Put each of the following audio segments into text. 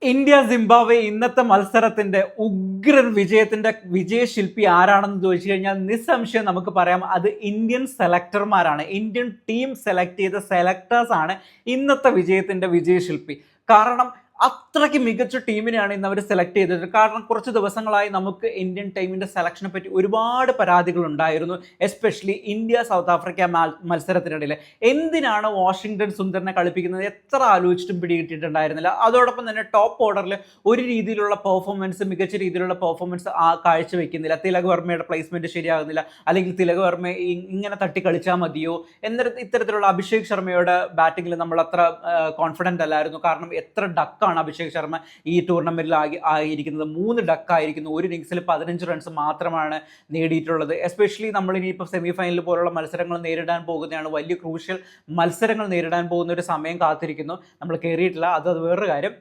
India Zimbabwe ഇന്നത്തെ മത്സരത്തിന്റെ ഉഗ്രൻ വിജയത്തിന്റെ വിജയശില്പി ആരാണെന്ന് ചോദിച്ചു കഴിഞ്ഞാൽ നിസ്സംശയം നമുക്ക് പറയാം അത് ഇന്ത്യൻ സെലക്ടർമാരാണ്. ഇന്ത്യൻ ടീം സെലക്ട് ചെയ്ത സെലക്ടേഴ്സ് ആണ് ഇന്നത്തെ വിജയത്തിന്റെ വിജയശില്പി. കാരണം അത്രയ്ക്ക് മികച്ച ടീമിനെയാണ് ഇന്ന് അവർ സെലക്ട് ചെയ്തത്. കാരണം കുറച്ച് ദിവസങ്ങളായി നമുക്ക് ഇന്ത്യൻ ടീമിന്റെ സെലക്ഷനെ പറ്റി ഒരുപാട് പരാതികൾ ഉണ്ടായിരുന്നു. എസ്പെഷ്യലി ഇന്ത്യ സൗത്ത് ആഫ്രിക്ക മത്സരത്തിനിടയിൽ എന്തിനാണ് വാഷിംഗ്ടൺ സുന്ദറിനെ കളിപ്പിക്കുന്നത് എത്ര ആലോചിച്ചിട്ടും പിടികിട്ടിയിട്ടുണ്ടായിരുന്നില്ല. അതോടൊപ്പം തന്നെ ടോപ്പ് ഓർഡറിൽ ഒരു രീതിയിലുള്ള പെർഫോമൻസ്, മികച്ച രീതിയിലുള്ള പെർഫോമൻസ് കാഴ്ചവെക്കുന്നില്ല. തിലക് വർമ്മയുടെ പ്ലേസ്മെന്റ് ശരിയാകുന്നില്ല, അല്ലെങ്കിൽ തിലക് വർമ്മ ഇങ്ങനെ തട്ടി കളിച്ചാൽ മതിയോ ഇത്തരത്തിലുള്ള അഭിഷേക് ശർമ്മയുടെ ബാറ്റിങ്ങിൽ നമ്മൾ അത്ര കോൺഫിഡൻ്റ് അല്ലായിരുന്നു. കാരണം എത്ര ഡക്കാണ് അഭിഷേക് ശർമ്മ ഈ ടൂർണമെന്റിൽ ആയിരിക്കുന്നത്. 3 ഡക്കായിരിക്കുന്നു. ഒരു ഇന്നിംഗ്സിൽ 15 റൺസ് മാത്രമാണ് നേടിയിട്ടുള്ളത്. എസ്പെഷ്യലി നമ്മൾ ഇനിയിപ്പോൾ സെമി ഫൈനൽ പോലുള്ള മത്സരങ്ങൾ നേരിടാൻ പോകുന്നതാണ്. വലിയ ക്രൂഷ്യൽ മത്സരങ്ങൾ നേരിടാൻ പോകുന്ന ഒരു സമയം കാത്തിരിക്കുന്നു. നമ്മൾ കയറിയിട്ടില്ല, അത് വേറൊരു കാര്യം.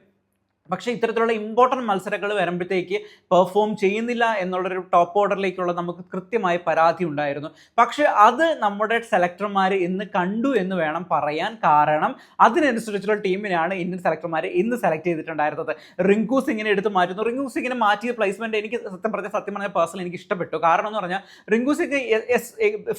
പക്ഷേ ഇത്തരത്തിലുള്ള ഇമ്പോർട്ടൻറ്റ് മത്സരങ്ങൾ വരുമ്പോഴത്തേക്ക് പെർഫോം ചെയ്യുന്നില്ല എന്നുള്ളൊരു ടോപ്പ് ഓർഡറിലേക്കുള്ള നമുക്ക് കൃത്യമായി പരാതി ഉണ്ടായിരുന്നു. പക്ഷേ അത് നമ്മുടെ സെലക്ടർമാർ ഇന്ന് കണ്ടു എന്ന് വേണം പറയാൻ. കാരണം അതിനനുസരിച്ചുള്ള ടീമിനാണ് ഇന്ത്യൻ സെലക്ടർമാർ ഇന്ന് സെലക്ട് ചെയ്തിട്ടുണ്ടായിരുന്നത്. റിങ്കു സിങ്ങിനെ എടുത്ത് മാറ്റുന്നു. റിങ്കു സിങ്ങിനെ മാറ്റിയ പ്ലേസ്മെൻറ്റ് എനിക്ക് സത്യം പറഞ്ഞ പേഴ്സണൽ എനിക്ക് ഇഷ്ടപ്പെട്ടു. കാരണം എന്ന് പറഞ്ഞാൽ റിങ്കു സിംഗ്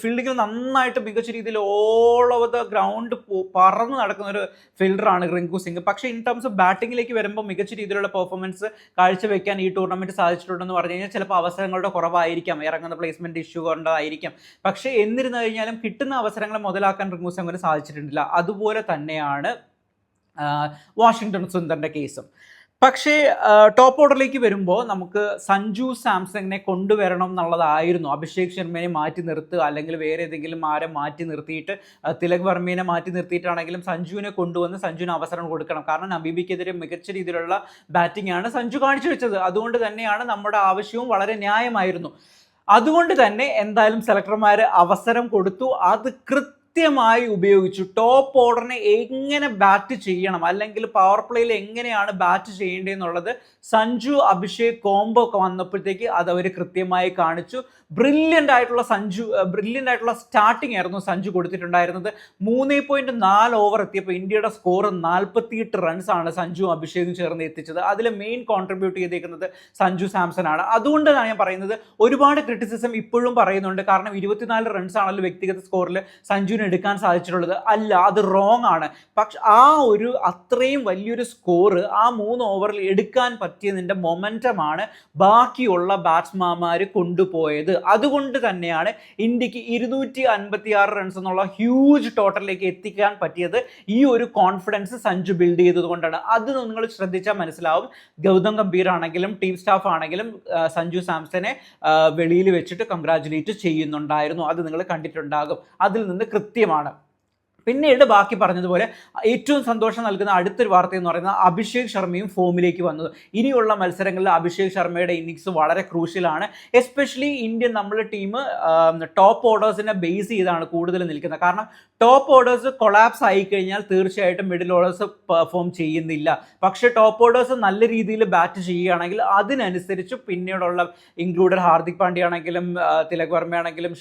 ഫീൽഡിങ്ങിൽ നന്നായിട്ട് മികച്ച രീതിയിൽ ഓൾ ഓവർ ദ ഗ്രൗണ്ട് പറന്ന് നടക്കുന്ന ഒരു ഫീൽഡറാണ് റിങ്കു സിംഗ്. പക്ഷേ ഇൻ ടേംസ് ഓഫ് ബാറ്റിങ്ങിലേക്ക് വരുമ്പോൾ മികച്ച രീതിയിലുള്ള പെർഫോമൻസ് കാഴ്ചവെക്കാൻ ഈ ടൂർണമെന്റ് സാധിച്ചിട്ടുണ്ടെന്ന് പറഞ്ഞു കഴിഞ്ഞാൽ ചിലപ്പോൾ അവസരങ്ങളുടെ കുറവായിരിക്കാം, ഇറങ്ങുന്ന പ്ലേസ്മെന്റ് ഇഷ്യൂ കൊണ്ടായിരിക്കാം. പക്ഷേ എന്നിരുന്നു കഴിഞ്ഞാലും കിട്ടുന്ന അവസരങ്ങൾ മുതലാക്കാൻ റിങ്കു സിംഗിന് സാധിച്ചിട്ടില്ല. അതുപോലെ തന്നെയാണ് വാഷിംഗ്ടൺ സുന്ദറിന്റെ കേസും. പക്ഷേ ടോപ്പ് ഓർഡറിലേക്ക് വരുമ്പോൾ നമുക്ക് സഞ്ജു സാംസങ്ങിനെ കൊണ്ടുവരണം എന്നുള്ളതായിരുന്നു. അഭിഷേക് ശർമ്മയെ മാറ്റി നിർത്തുക, അല്ലെങ്കിൽ വേറെ ഏതെങ്കിലും ആരെ മാറ്റി നിർത്തിയിട്ട് തിലക് വർമ്മയെ മാറ്റി നിർത്തിയിട്ടാണെങ്കിലും സഞ്ജുവിനെ കൊണ്ടുവന്ന് സഞ്ജുവിന് അവസരം കൊടുക്കണം. കാരണം നബീബിക്കെതിരെ മികച്ച രീതിയിലുള്ള ബാറ്റിംഗ് ആണ് സഞ്ജു കാണിച്ചു വെച്ചത്. അതുകൊണ്ട് തന്നെയാണ് നമ്മുടെ ആവശ്യവും വളരെ ന്യായമായിരുന്നു. അതുകൊണ്ട് തന്നെ എന്തായാലും സെലക്ടർമാർ അവസരം കൊടുത്തു. അത് കൃത്യമായി ഉപയോഗിച്ചു. ടോപ്പ് ഓർഡറിനെ എങ്ങനെ ബാറ്റ് ചെയ്യണം, അല്ലെങ്കിൽ പവർ പ്ലേയിൽ എങ്ങനെയാണ് ബാറ്റ് ചെയ്യേണ്ടതെന്നുള്ളത് സഞ്ജു അഭിഷേക് കോംബോ ഒക്കെ വന്നപ്പോഴത്തേക്ക് അത് അവർ കൃത്യമായി കാണിച്ചു. ബ്രില്യൻ്റ് ആയിട്ടുള്ള സ്റ്റാർട്ടിംഗ് ആയിരുന്നു സഞ്ജു കൊടുത്തിട്ടുണ്ടായിരുന്നത്. 3.4 ഓവർ എത്തിയപ്പോൾ ഇന്ത്യയുടെ സ്കോർ 48 റൺസാണ് സഞ്ജു അഭിഷേകും ചേർന്ന് എത്തിച്ചത്. അതിൽ മെയിൻ കോൺട്രിബ്യൂട്ട് ചെയ്തേക്കുന്നത് സഞ്ജു സാംസൺ ആണ്. അതുകൊണ്ടാണ് ഞാൻ പറയുന്നത്, ഒരുപാട് ക്രിറ്റിസിസം ഇപ്പോഴും പറയുന്നുണ്ട്. കാരണം 24 റൺസാണല്ലോ വ്യക്തിഗത സ്കോറിൽ സഞ്ജുവിന് എടുക്കാൻ സാധിച്ചിട്ടുള്ളത്. അല്ല, അത് റോങ് ആണ്. പക്ഷെ അത്രയും വലിയൊരു സ്കോർ ആ 3 ഓവറിൽ എടുക്കാൻ പറ്റിയതിൻ്റെ മൊമെൻറ്റമാണ് ബാക്കിയുള്ള ബാറ്റ്സ്മാൻമാർ കൊണ്ടുപോയത്. അതുകൊണ്ട് തന്നെയാണ് ഇന്ത്യക്ക് 256 റൺസ് എന്നുള്ള ഹ്യൂജ് ടോട്ടലിലേക്ക് എത്തിക്കാൻ പറ്റിയത്. ഈ ഒരു കോൺഫിഡൻസ് സഞ്ജു ബിൽഡ് ചെയ്തത് കൊണ്ടാണ്. അത് നിങ്ങൾ ശ്രദ്ധിച്ചാൽ മനസ്സിലാവും. ഗൗതം ഗംഭീർ ആണെങ്കിലും ടീം സ്റ്റാഫ് ആണെങ്കിലും സഞ്ജു സാംസനെ വെളിയിൽ വെച്ചിട്ട് കൺഗ്രാജുലേറ്റ് ചെയ്യുന്നുണ്ടായിരുന്നു. അത് നിങ്ങൾ കണ്ടിട്ടുണ്ടാകും. അതിൽ നിന്ന് കൃത്യമാണ്. പിന്നീട് ബാക്കി പറഞ്ഞതുപോലെ ഏറ്റവും സന്തോഷം നൽകുന്ന അടുത്തൊരു വാർത്ത എന്ന് പറയുന്നത് അഭിഷേക് ശർമ്മയും ഫോമിലേക്ക് വന്നത്. ഇനിയുള്ള മത്സരങ്ങളിൽ അഭിഷേക് ശർമ്മയുടെ ഇന്നിങ്സ് വളരെ ക്രൂഷ്യലാണ്. എസ്പെഷ്യലി ഇന്ത്യൻ നമ്മുടെ ടീം ടോപ്പ് ഓർഡേഴ്സിനെ ബേസ് ചെയ്താണ് കൂടുതൽ നിൽക്കുന്നത്. കാരണം ടോപ്പ് ഓർഡേഴ്സ് കൊളാപ്സ് ആയി കഴിഞ്ഞാൽ തീർച്ചയായിട്ടും മിഡിൽ ഓർഡേഴ്സ് പെർഫോം ചെയ്യുന്നില്ല. പക്ഷേ ടോപ്പ് ഓർഡേഴ്സ് നല്ല രീതിയിൽ ബാറ്റ് ചെയ്യുകയാണെങ്കിൽ അതിനനുസരിച്ച് പിന്നീടുള്ള ഇൻക്ലൂഡഡ് ഹാർദിക് പാണ്ഡ്യ ആണെങ്കിലും തിലക് വർമ്മ ആണെങ്കിലും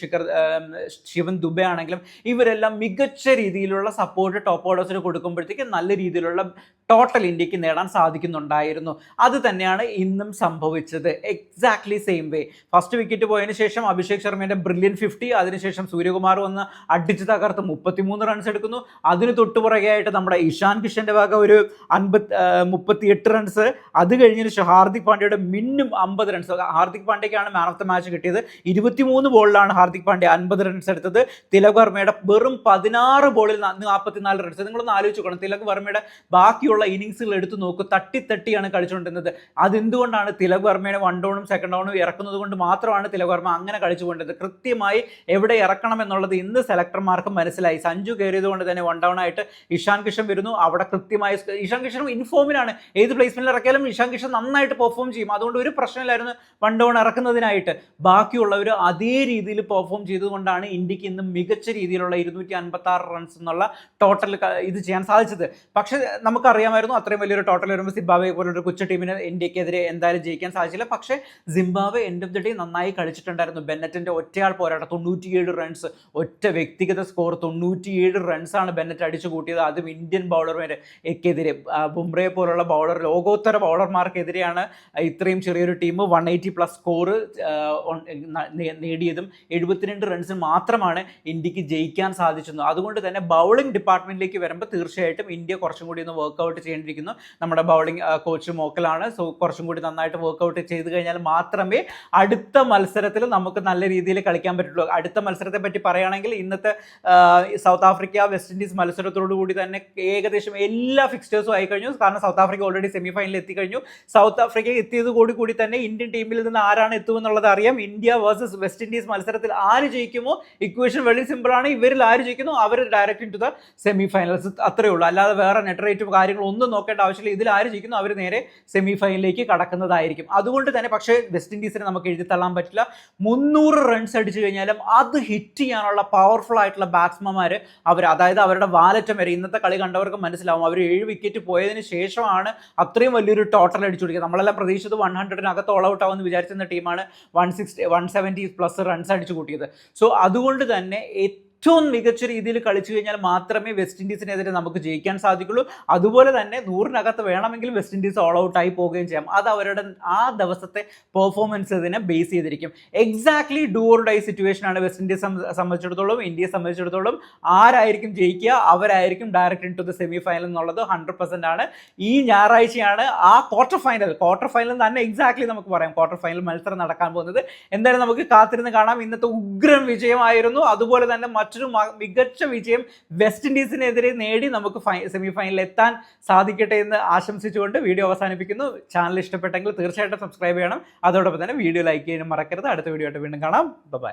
ശിവൻ ദുബെ ആണെങ്കിലും ഇവരെല്ലാം മികച്ച രീതിയിലുള്ള സപ്പോർട്ട് ടോപ്പ് ഓർഡേഴ്സിന് കൊടുക്കുമ്പോഴത്തേക്ക് നല്ല രീതിയിലുള്ള ടോട്ടൽ ഇന്ത്യക്ക് നേടാൻ സാധിക്കുന്നുണ്ടായിരുന്നു. അത് തന്നെയാണ് ഇന്നും സംഭവിച്ചത്. Exactly same way. First wicket പോയതിനു ശേഷം അഭിഷേക് ശർമ്മയുടെ ബ്രില്യൻ 50, അതിനുശേഷം സൂര്യകുമാർ വന്ന് അടിച്ചു തകർത്ത് 33 റൺസ് എടുക്കുന്നു. അതിന് തൊട്ടുപുറകെയായിട്ട് നമ്മുടെ ഇഷാൻ കിഷന്റെ വക ഒരു 38 റൺസ്. അത് കഴിഞ്ഞതിന് ശേഷം ഹാർദിക് പാണ്ഡ്യയുടെ മിന്നും 50 റൺസ്. ഹാർദിക് പാണ്ഡ്യയ്ക്കാണ് മാൻ ഓഫ് ദ മാച്ച് കിട്ടിയത്. 23 ബോളിലാണ് ഹാർദിക് പാണ്ഡ്യ 50 റൺസ് എടുത്തത്. തിലക് വർമ്മയുടെ വെറും 16 ബോളിൽ 44 റൺസ്. നിങ്ങളൊന്ന് ആലോചിച്ച് നോക്കണം. തിലക് വർമ്മയുടെ ബാക്കിയുള്ള ഇന്നിങ്സുകൾ എടുത്തു നോക്കൂ. തട്ടിയാണ് കളിച്ചുകൊണ്ടിരുന്നത്. അതെന്തുകൊണ്ടാണ്? തിലക് വർമ്മയുടെ 1 ഡൗണും 2nd ഡൗണും ഇറക്കുന്നത് കൊണ്ട് മാത്രമാണ് തിലക് വർമ്മ അങ്ങനെ കളിച്ചുകൊണ്ടിരുന്നത്. കൃത്യമായി എവിടെ ഇറക്കണം എന്നുള്ളത് ഇന്ന് സെലക്ടർമാർക്ക് മനസ്സിലായി. സഞ്ജു കയറിയത് കൊണ്ട് തന്നെ 1 ഡൗൺ ആയിട്ട് ഇഷാൻ കിഷൻ വരുന്നു. അവിടെ കൃത്യമായി ഇഷാൻ കിഷനും ഇൻഫോമിലാണ്. ഏത് പ്ലേസ്മെന്റിൽ ഇറക്കിയാലും ഇഷാൻ കിഷൻ നന്നായിട്ട് പെർഫോം ചെയ്യും. അതുകൊണ്ട് ഒരു പ്രശ്നമില്ലായിരുന്നു 1 ഡൗൺ ഇറക്കുന്നതിനായിട്ട്. ബാക്കിയുള്ളവർ അതേ രീതിയിൽ പെർഫോം ചെയ്തുകൊണ്ടാണ് ഇന്ത്യക്ക് ഇന്ന് മികച്ച രീതിയിലുള്ള 256 റൺസ് എന്നുള്ള ടോട്ടൽ ഇത് ചെയ്യാൻ സാധിച്ചത്. പക്ഷേ നമുക്കറിയാം അറിയാമായിരുന്നു അത്രയും വലിയൊരു ടോട്ടൽ വരുമ്പോൾ സിംബാബ്വെ പോലൊരു കൊച്ചു ടീമിന് ഇന്ത്യക്കെതിരെ എന്തായാലും ജയിക്കാൻ സാധിച്ചില്ല. പക്ഷേ Zimbabwe end of the day നന്നായി കളിച്ചിട്ടുണ്ടായിരുന്നു. ബെന്നറ്റിന്റെ ഒറ്റയാൾ പോരാട്ടം 97 റൺസ്, ഒറ്റ വ്യക്തിഗത സ്കോർ 97 റൺസാണ് ബെന്നറ്റ് അടിച്ചു കൂട്ടിയത്. അതും ഇന്ത്യൻ ബൗളർമാർക്കെതിരെ, ബുംറയെ പോലുള്ള ലോകോത്തര ബൗളർമാർക്കെതിരെയാണ് ഇത്രയും ചെറിയൊരു ടീം 180+ സ്കോർ നേടിയതും 72 റൺസിന് മാത്രമാണ് ഇന്ത്യക്ക് ജയിക്കാൻ സാധിച്ചത്. അതുകൊണ്ട് തന്നെ ബൗളിംഗ് ഡിപ്പാർട്ട്മെന്റിലേക്ക് വരുമ്പോൾ തീർച്ചയായിട്ടും ഇന്ത്യ കുറച്ചും കൂടി ഒന്ന് വർക്കൗട്ട് ചെയ്യേണ്ടിയിരിക്കുന്നു. നമ്മുടെ ബൗളിംഗ് കോച്ച് മോക്കലാണ്. സോ കുറച്ചും കൂടി നന്നായിട്ട് വർക്കൗട്ട് ചെയ്ത് കഴിഞ്ഞാൽ മാത്രമേ അടുത്ത മത്സരത്തിൽ നമുക്ക് നല്ല രീതിയിൽ കളിക്കാൻ പറ്റുള്ളൂ. അടുത്ത മത്സരത്തെ പറ്റി പറയുകയാണെങ്കിൽ ഇന്നത്തെ സൗത്ത് ആഫ്രിക്ക വെസ്റ്റ് ഇൻഡീസ് മത്സരത്തോടു കൂടി തന്നെ ഏകദേശം എല്ലാ ഫിക്സ്റ്റേഴ്സും ആയി കഴിഞ്ഞു. കാരണം സൗത്ത് ആഫ്രിക്ക ഓൾറെഡി സെമി ഫൈനലിൽ എത്തിക്കഴിഞ്ഞു. സൗത്ത് ആഫ്രിക്ക എത്തിയത് കൂടി തന്നെ ഇന്ത്യൻ ടീമിൽ നിന്ന് ആരാണ് എത്തുമെന്നുള്ളത് അറിയാം. ഇന്ത്യ വേഴ്സസ് വെസ്റ്റ് ഇൻഡീസ് മത്സരത്തിൽ ആര് ജയിക്കുമോ, ഇക്വേഷൻ വളരെ സിമ്പിളാണ്. ഇവരിൽ ആര് ജയിക്കുന്നു അവർ direct to the semi finals, അത്രയേ ഉള്ളൂ. അല്ലാതെ വേറെ നെറ്റ് റേറ്റും കാര്യങ്ങളും ഒന്നും നോക്കേണ്ട ആവശ്യമില്ല. ഇതിൽ ആര് ജയിക്കുന്നു അവർ നേരെ സെമി ഫൈനലിലേക്ക് കടക്കുന്നതായിരിക്കും. അതുകൊണ്ട് തന്നെ പക്ഷേ വെസ്റ്റ് ഇൻഡീസിനെ നമുക്ക് എഴുതി തള്ളാൻ പറ്റില്ല. 300 റൺസ് അടിച്ചു കഴിഞ്ഞാലും അത് ഹിറ്റ് ചെയ്യാനുള്ള പവർഫുൾ ആയിട്ടുള്ള ബാറ്റ്സ്മാൻമാർ അതായത് അവരുടെ വാലറ്റം വരെ ഇന്നത്തെ കളി കണ്ടവർക്ക് മനസ്സിലാവും. അവർ 7 വിക്കറ്റ് പോയതിന് ശേഷമാണ് അത്രയും വലിയൊരു ടോട്ടൽ അടിച്ചു കൊടുക്കുക. നമ്മളെല്ലാം പ്രതീക്ഷിച്ചത് 100-നകത്ത് ഓൾ ഔട്ട് ആവുമെന്ന് വിചാരിച്ചിരുന്ന ടീമാണ് 170+ റൺസ് അടിച്ചു കൂട്ടിയത്. സോ അതുകൊണ്ട് തന്നെ ഏറ്റവും മികച്ച രീതിയിൽ കളിച്ചു കഴിഞ്ഞാൽ മാത്രമേ വെസ്റ്റ് ഇൻഡീസിനെതിരെ നമുക്ക് ജയിക്കാൻ സാധിക്കുള്ളൂ. അതുപോലെ തന്നെ 100-നകത്ത് വേണമെങ്കിൽ വെസ്റ്റ് ഇൻഡീസ് ഓൾ ഔട്ട് ആയി പോവുകയും ചെയ്യാം. അത് അവരുടെ ആ ദിവസത്തെ പെർഫോമൻസിനെ ബേസ് ചെയ്തിരിക്കും. Exactly do or die situation ആണ് വെസ്റ്റ് ഇൻഡീസ് സംബന്ധിച്ചിടത്തോളം. ഇന്ത്യയെ സംബന്ധിച്ചിടത്തോളം ആരായിരിക്കും ജയിക്കുക അവരായിരിക്കും direct into the semi final എന്നുള്ളത് 100% ആണ്. ഈ ഞായറാഴ്ചയാണ് ആ ക്വാർട്ടർ ഫൈനൽ തന്നെ എക്സാക്ട്ലി നമുക്ക് പറയാം ക്വാർട്ടർ ഫൈനൽ മത്സരം നടക്കാൻ പോകുന്നത്. എന്തായാലും നമുക്ക് കാത്തിരുന്ന് കാണാം. ഇന്നത്തെ ഉഗ്രൻ വിജയമായിരുന്നു. അതുപോലെ തന്നെ മറ്റൊരു മികച്ച വിജയം വെസ്റ്റ് ഇൻഡീസിനെതിരെ നേടി നമുക്ക് സെമി ഫൈനലിൽ എത്താൻ സാധിക്കട്ടെ എന്ന് ആശംസിച്ചുകൊണ്ട് വീഡിയോ അവസാനിപ്പിക്കുന്നു. ചാനൽ ഇഷ്ടപ്പെട്ടെങ്കിൽ തീർച്ചയായിട്ടും സബ്സ്ക്രൈബ് ചെയ്യണം. അതോടൊപ്പം തന്നെ വീഡിയോ ലൈക്ക് ചെയ്യാനും മറക്കരുത്. അടുത്ത വീഡിയോ ആയിട്ട് വീണ്ടും കാണാം. ബൈ.